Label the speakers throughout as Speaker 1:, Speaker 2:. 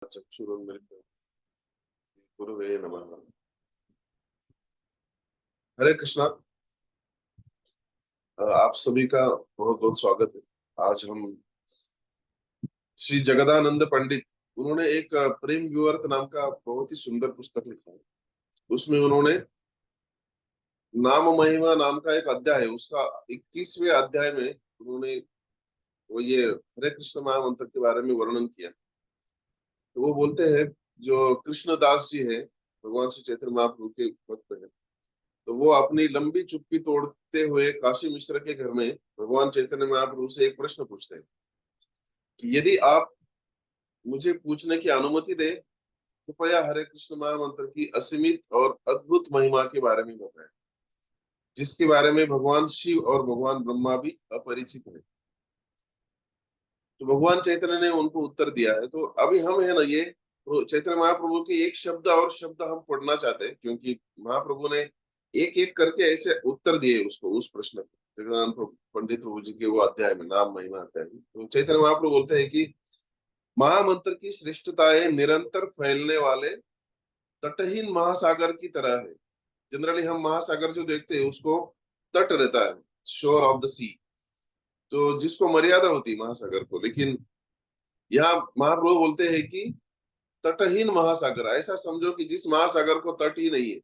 Speaker 1: चक्षुरुन्मिलितं गुरवे नमः। हरे कृष्णा। आप सभी का बहुत बहुत स्वागत है। आज हम श्री जगदानंद पंडित, उन्होंने एक प्रेम व्यूअर्थ नाम का बहुत ही सुंदर पुस्तक लिखा है। उसमें उन्होंने नाम महिमा नाम का एक अध्याय है, उसका 21वें अध्याय में उन्होंने वो ये हरे कृष्ण महामंत्र के बारे में वर्णन किया। तो वो बोलते हैं, जो कृष्णदास जी है, भगवान श्री चैतन्य महाप्रभु के भक्त है, तो वो अपनी लंबी चुप्पी तोड़ते हुए काशी मिश्र के घर में भगवान चैतन्य महाप्रभु से एक प्रश्न पूछते हैं कि यदि आप मुझे पूछने की अनुमति दे, कृपया हरे कृष्ण महामंत्र की असीमित और अद्भुत महिमा के बारे में बताएं, जिसके बारे में भगवान शिव और भगवान ब्रह्मा भी अपरिचित हैं। तो भगवान चैतन्य ने उनको उत्तर दिया है। तो अभी हम है ना, ये चैतन्य महाप्रभु के एक शब्द और शब्द हम पढ़ना चाहते हैं, क्योंकि महाप्रभु ने एक एक करके ऐसे उत्तर दिए उसको, उस प्रश्न को जगदानंद पंडित प्रभु जी के वो अध्याय में, नाम महिमा अध्याय में। तो चैतन्य महाप्रभु बोलते हैं कि महामंत्र की श्रेष्ठताएं निरंतर फैलने वाले तटहीन महासागर की तरह है। जनरली हम महासागर जो देखते हैं उसको तट रहता है, शोर ऑफ द सी, तो जिसको मर्यादा होती है महासागर को। लेकिन यहाँ महाप्रभु बोलते हैं कि तटहीन महासागर, ऐसा समझो कि जिस महासागर को तट ही नहीं है,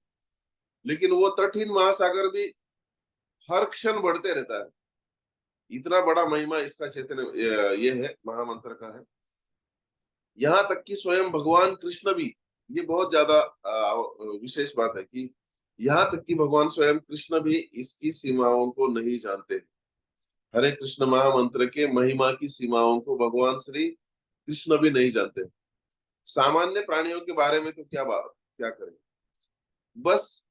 Speaker 1: लेकिन वो तटहीन महासागर भी हर क्षण बढ़ते रहता है। इतना बड़ा महिमा इसका चैतन्य ये है, महामंत्र का है। यहाँ तक कि स्वयं भगवान कृष्ण भी, ये बहुत ज्यादा विशेष बात है कि यहाँ तक कि भगवान स्वयं कृष्ण भी इसकी सीमाओं को नहीं जानते। हरे कृष्ण महामंत्र के महिमा की सीमाओं को भगवान श्री कृष्ण भी नहीं जानते। सामान्य प्राणियों के बारे में तो क्या करें। बस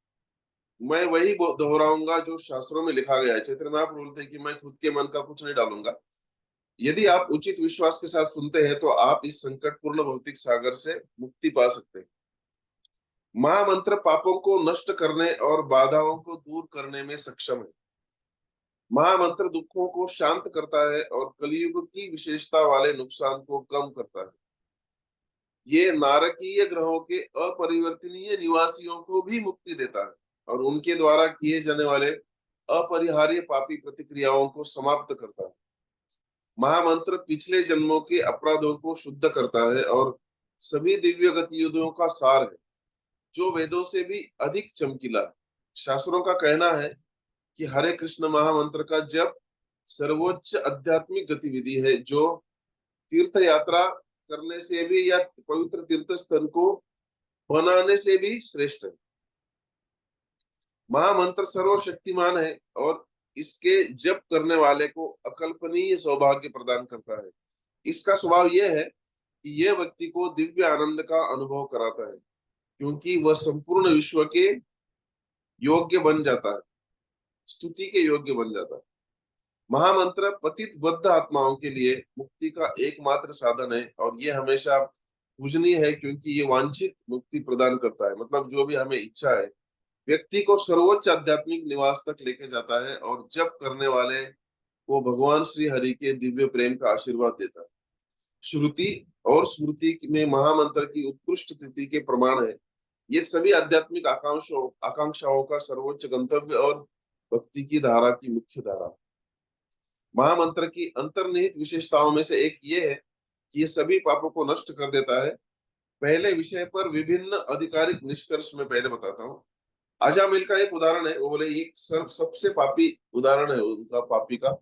Speaker 1: मैं वही दोहराऊंगा जो शास्त्रों में लिखा गया है। चैतन्य महाप्रभु बोलते हैं कि मैं खुद के मन का कुछ नहीं डालूंगा। यदि आप उचित विश्वास के साथ सुनते हैं तो आप इस संकटपूर्ण भौतिक सागर से मुक्ति पा सकते हैं। महामंत्र पापों को नष्ट करने और बाधाओं को दूर करने में सक्षम है। महामंत्र दुखों को शांत करता है और कलयुग की विशेषता वाले नुकसान को कम करता है। ये नारकीय ग्रहों के अपरिवर्तनीय निवासियों को भी मुक्ति देता है और उनके द्वारा किए जाने वाले अपरिहार्य पापी प्रतिक्रियाओं को समाप्त करता है। महामंत्र पिछले जन्मों के अपराधों को शुद्ध करता है और सभी दिव्य गतिविधियों का सार है, जो वेदों से भी अधिक चमकीला है। शास्त्रों का कहना है कि हरे कृष्ण महामंत्र का जप सर्वोच्च आध्यात्मिक गतिविधि है, जो तीर्थ यात्रा करने से भी या पवित्र तीर्थ स्थल को बनाने से भी श्रेष्ठ है। महामंत्र सर्वशक्तिमान है और इसके जप करने वाले को अकल्पनीय सौभाग्य प्रदान करता है। इसका स्वभाव यह है कि यह व्यक्ति को दिव्य आनंद का अनुभव कराता है, क्योंकि वह संपूर्ण विश्व के योग्य बन जाता है, स्तुति के योग्य बन जाता है। महामंत्र पतित बद्ध आत्माओं के लिए मुक्ति का एकमात्र साधन है और ये हमेशा पूजनीय है, क्योंकि ये वांछित मुक्ति प्रदान करता है। मतलब जो भी हमें इच्छा है, व्यक्ति को सर्वोच्च आध्यात्मिक निवास तक लेके जाता है और जप करने वाले को भगवान श्री हरि के दिव्य प्रेम का आशीर्वाद देता है। श्रुति और स्मृति में महामंत्र की उत्कृष्ट स्थिति के प्रमाण है। ये सभी आध्यात्मिक आकांक्षाओं का सर्वोच्च गंतव्य और भक्ति की धारा की मुख्य धारा। महामंत्र की अंतर्निहित विशेषताओं में से एक ये है कि ये सभी पापों को नष्ट कर देता है। पहले विषय पर विभिन्न आधिकारिक निष्कर्ष में पहले बताता हूँ। अजामिल का एक उदाहरण है। वो बोले एक सबसे पापी उदाहरण है उनका, पापी का,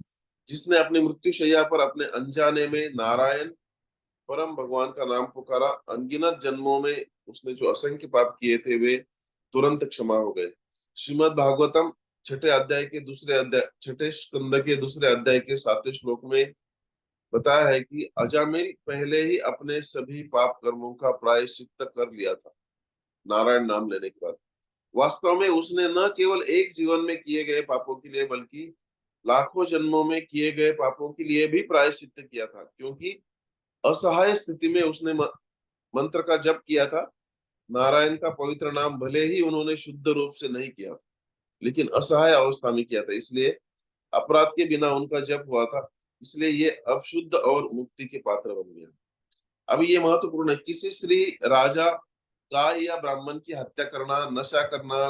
Speaker 1: जिसने अपनी मृत्यु शैया पर अपने अनजाने में नारायण परम भगवान का नाम पुकारा। अनगिनत जन्मों में उसने जो असंख्य पाप किए थे वे तुरंत क्षमा हो गए। श्रीमद् भागवतम छठे स्कंद के दूसरे अध्याय के 7वें श्लोक में बताया है कि अजामिल पहले ही अपने सभी पाप कर्मों का प्रायश्चित्त कर लिया था नारायण नाम लेने के बाद। वास्तव में उसने न केवल एक जीवन में किए गए पापों के लिए बल्कि लाखों जन्मों में किए गए पापों के लिए भी प्रायश्चित्त किया था, क्योंकि असहाय स्थिति में उसने मंत्र का जप किया था। नारायण का पवित्र नाम भले ही उन्होंने शुद्ध रूप से नहीं किया था, लेकिन असहाय अवस्था में किया था, इसलिए अपराध के बिना उनका जप हुआ था, इसलिए ये अब शुद्ध और मुक्ति के पात्र बन गया। अभी ये महत्वपूर्ण है, किसी स्त्री, राजा, गाय या ब्राह्मण की हत्या करना, नशा करना,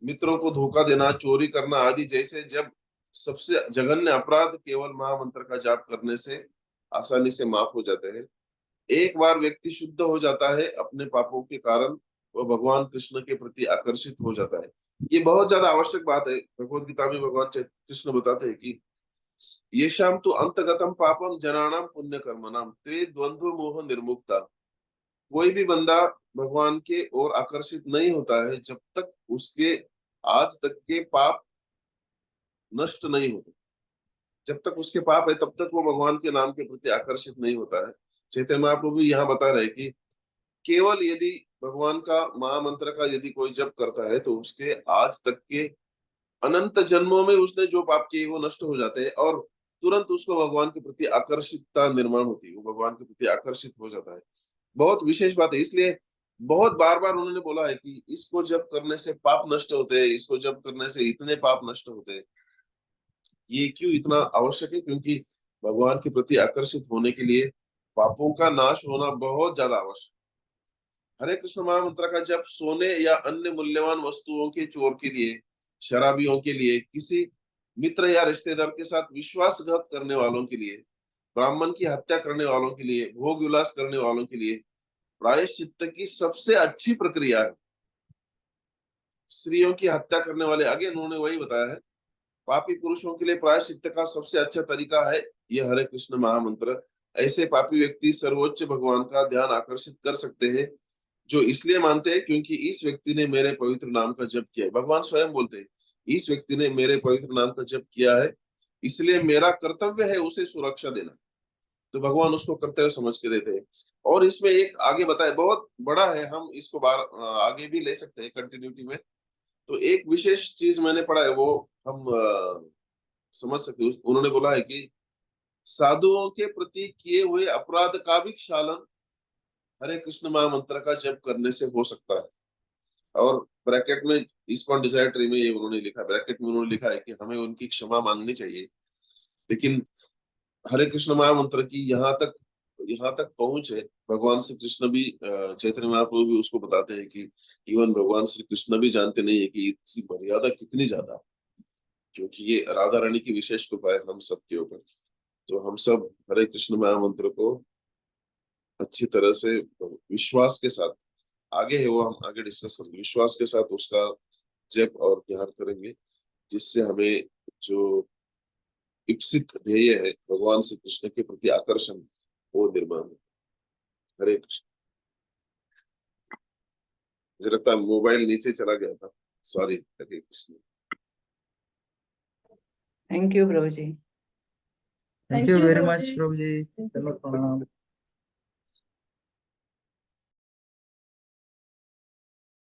Speaker 1: मित्रों को धोखा देना, चोरी करना आदि जैसे जब सबसे जघन्य अपराध केवल महामंत्र का जाप करने से आसानी से माफ हो जाते हैं। एक बार व्यक्ति शुद्ध हो जाता है अपने पापों के कारण, वह भगवान कृष्ण के प्रति आकर्षित हो जाता है। ये बहुत ज्यादा आवश्यक बात है। भगवत गीता में भगवान कृष्ण बताते हैं कि येषां तु अंतगतम पापम जनानाम पुण्य कर्मणाम ते द्वंद्व मोह निर्मुक्ता। कोई भी बंदा भगवान के ओर आकर्षित नहीं होता है जब तक उसके आज तक के पाप नष्ट नहीं होते। जब तक उसके पाप है तब तक वो भगवान के नाम के प्रति आकर्षित नहीं होता है। चैतन्य महाप्रभु यहाँ बता रहे हैं कि केवल यदि भगवान का महामंत्र का यदि कोई जप करता है तो उसके आज तक के अनंत जन्मों में उसने जो पाप किए वो नष्ट हो जाते हैं और तुरंत उसको भगवान के प्रति आकर्षितता निर्माण होती है, वो भगवान के प्रति आकर्षित हो जाता है। बहुत विशेष बात है, इसलिए बहुत बार बार उन्होंने बोला है कि इसको जब करने से पाप नष्ट होते हैं, इसको जब करने से इतने पाप नष्ट होते हैं। ये क्यों इतना आवश्यक है? क्योंकि भगवान के प्रति आकर्षित होने के लिए पापों का नाश होना बहुत ज्यादा आवश्यक। हरे कृष्ण महामंत्र का जप सोने या अन्य मूल्यवान वस्तुओं के चोर के लिए, शराबियों के लिए, किसी मित्र या रिश्तेदार के साथ विश्वासघात करने वालों के लिए, ब्राह्मण की हत्या करने वालों के लिए, भोग विलास करने वालों के लिए प्रायश्चित्त की सबसे अच्छी प्रक्रिया है। स्त्रियों की हत्या करने वाले, आगे उन्होंने वही बताया है, पापी पुरुषों के लिए प्रायश्चित्त का सबसे अच्छा तरीका है यह हरे कृष्ण महामंत्र। ऐसे पापी व्यक्ति सर्वोच्च भगवान का ध्यान आकर्षित कर सकते हैं, जो इसलिए मानते हैं क्योंकि इस व्यक्ति ने मेरे पवित्र नाम का जप किया है। भगवान स्वयं बोलते हैं, इस व्यक्ति ने मेरे पवित्र नाम का जप किया है, इसलिए मेरा कर्तव्य है उसे सुरक्षा देना। तो भगवान उसको कर्तव्य समझ के देते हैं। और इसमें एक आगे बताए, बहुत बड़ा है, हम इसको आगे भी ले सकते हैं कंटिन्यूटी में। तो एक विशेष चीज मैंने पढ़ा है, वो हम समझ सकते हैं। उन्होंने बोला है कि साधुओं के प्रति किए हुए अपराध का भी क्षालन हरे कृष्ण महामंत्र का जप करने से हो सकता है। और ब्रैकेट में इस्कॉन डिजायर ट्री में ये उन्होंने लिखा, ब्रैकेट में उन्होंने लिखा है कि हमें उनकी क्षमा मांगनी चाहिए। लेकिन हरे कृष्ण महामंत्र की यहाँ तक पहुंच है। भगवान श्री कृष्ण भी चैतन्य महाप्रभु भी उसको बताते हैं कि इवन भगवान श्री कृष्ण भी जानते नहीं है कि इसकी मर्यादा कितनी ज्यादा है, क्योंकि ये राधा रानी की विशेष कृपा है हम सबके ऊपर। तो हम सब हरे कृष्ण महामंत्र को अच्छी तरह से विश्वास के साथ, आगे है वो हम आगे डिस्कस करेंगे, विश्वास के साथ उसका जप और ध्यान करेंगे, जिससे हमें जो इप्सित ध्येय है भगवान श्री कृष्ण के प्रति आकर्षण, वो निर्माण हो। हरे कृष्ण। मुझे लगता है मोबाइल नीचे चला गया था, sorry. Hare Krishna.
Speaker 2: Thank you प्रभु जी।
Speaker 3: थैंक यू वेरी मच प्रभु जी। चलो प्रणाम।